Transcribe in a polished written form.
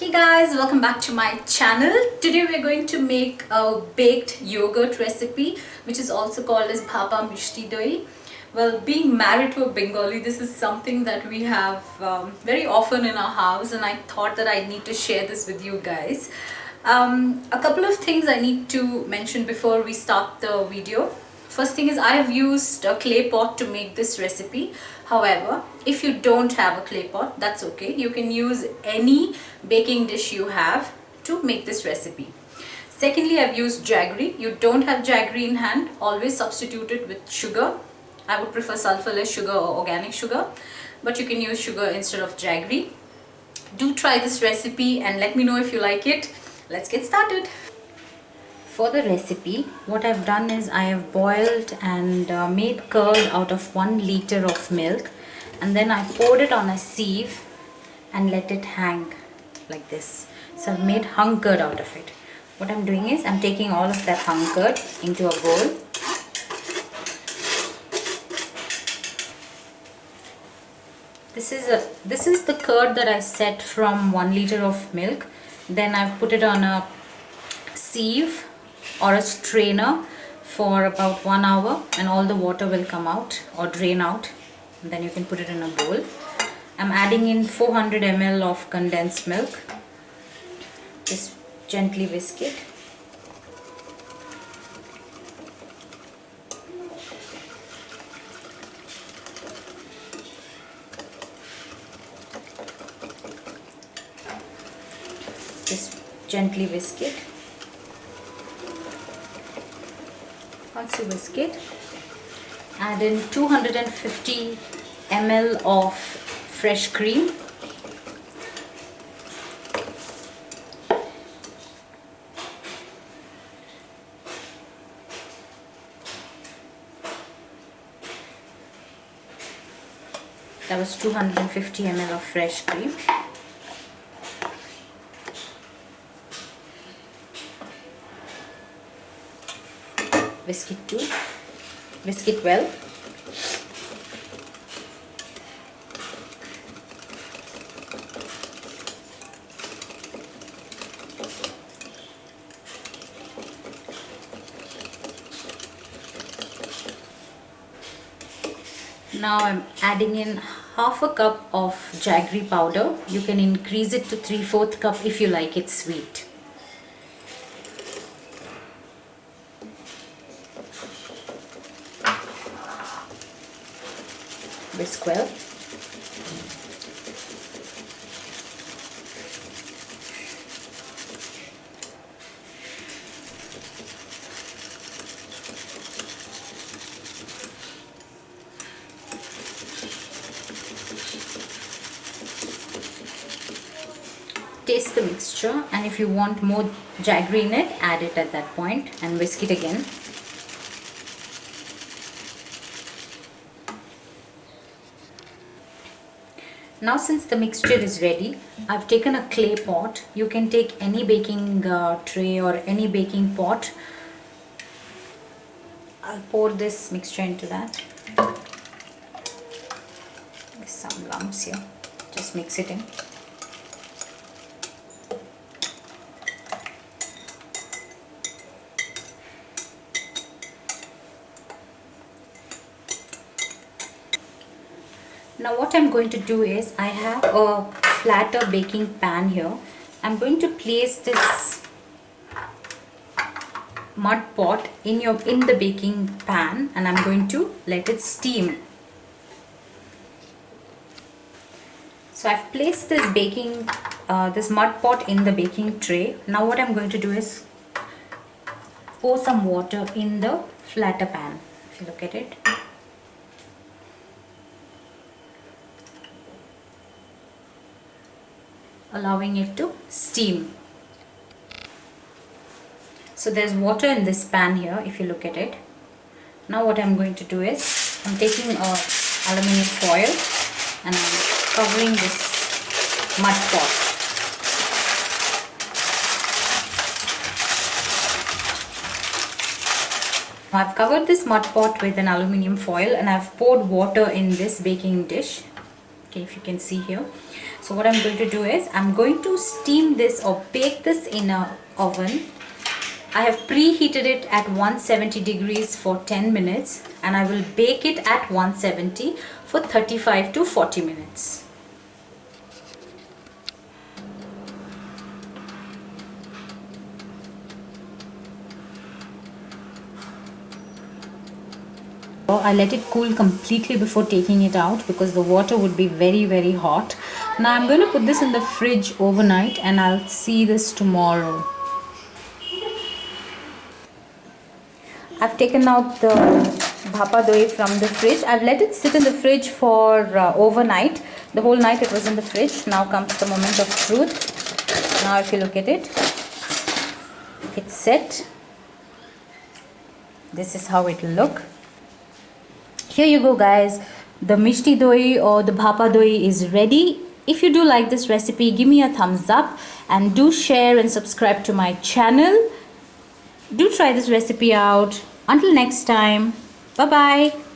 Hey guys, welcome back to my channel. Today we are going to make a baked yogurt recipe, which is also called as Bhapa Mishti Doi. Well, being married to a Bengali, this is something that we have very often in our house, and I thought that I need to share this with you guys. A couple of things I need to mention before we start the video. First thing is, I have used a clay pot to make this recipe. However, if you don't have a clay pot, that's okay. You can use any baking dish you have to make this recipe. Secondly, I've used jaggery. You don't have jaggery in hand, always substitute it with sugar. I would prefer sulfurless sugar or organic sugar, but you can use sugar instead of jaggery. Do try this recipe and let me know if you like it. Let's get started. For the recipe, what I've done is I have boiled and made curd out of 1 liter of milk, and then I poured it on a sieve and let it hang like this. So I've made hung curd out of it. What I'm doing is I'm taking all of that hung curd into a bowl. This is the curd that I set from 1 liter of milk. Then I've put it on a sieve or a strainer for about 1 hour, and all the water will come out or drain out, and then you can put it in a bowl. I'm adding in 400 ml of condensed milk. Just gently whisk it. Just gently whisk it. Once you whisk it, add in 250 ml of fresh cream. That was 250 ml of fresh cream. Whisk it well. Now I'm adding in half a cup of jaggery powder. You can increase it to 3/4 cup if you like it sweet. Whisk well. Taste the mixture, and if you want more jaggery in it, add it at that point and whisk it again. Now since the mixture is ready, I've taken a clay pot. You can take any baking tray or any baking pot. I'll pour this mixture into that. There's some lumps here. Just mix it in. Now what I'm going to do is, I have a flatter baking pan here. I'm going to place this mud pot in the baking pan, and I'm going to let it steam. So I've placed this mud pot in the baking tray. Now what I'm going to do is pour some water in the flatter pan. If you look at it, allowing it to steam. So there's water in this pan here, if you look at it. Now what I'm going to do is, I'm taking a aluminium foil and I'm covering this mud pot. I've covered this mud pot with an aluminium foil, and I've poured water in this baking dish. Okay, if you can see here. So what I'm going to do is I'm going to steam this or bake this in a oven. I have preheated it at 170 degrees for 10 minutes and I will bake it at 170 for 35 to 40 minutes. I let it cool completely before taking it out because the water would be very hot. Now I'm going to put this in the fridge overnight and I'll see this tomorrow. I've taken out the Bhapa Doi from the fridge. I've let it sit in the fridge for overnight. The whole night it was in the fridge. Now comes the moment of truth. Now if you look at it, it's set. This is how it will look. Here you go guys, the Mishti Doi or the Bhapa Doi is ready. If you do like this recipe, give me a thumbs up and do share and subscribe to my channel. Do try this recipe out. Until next time, bye bye.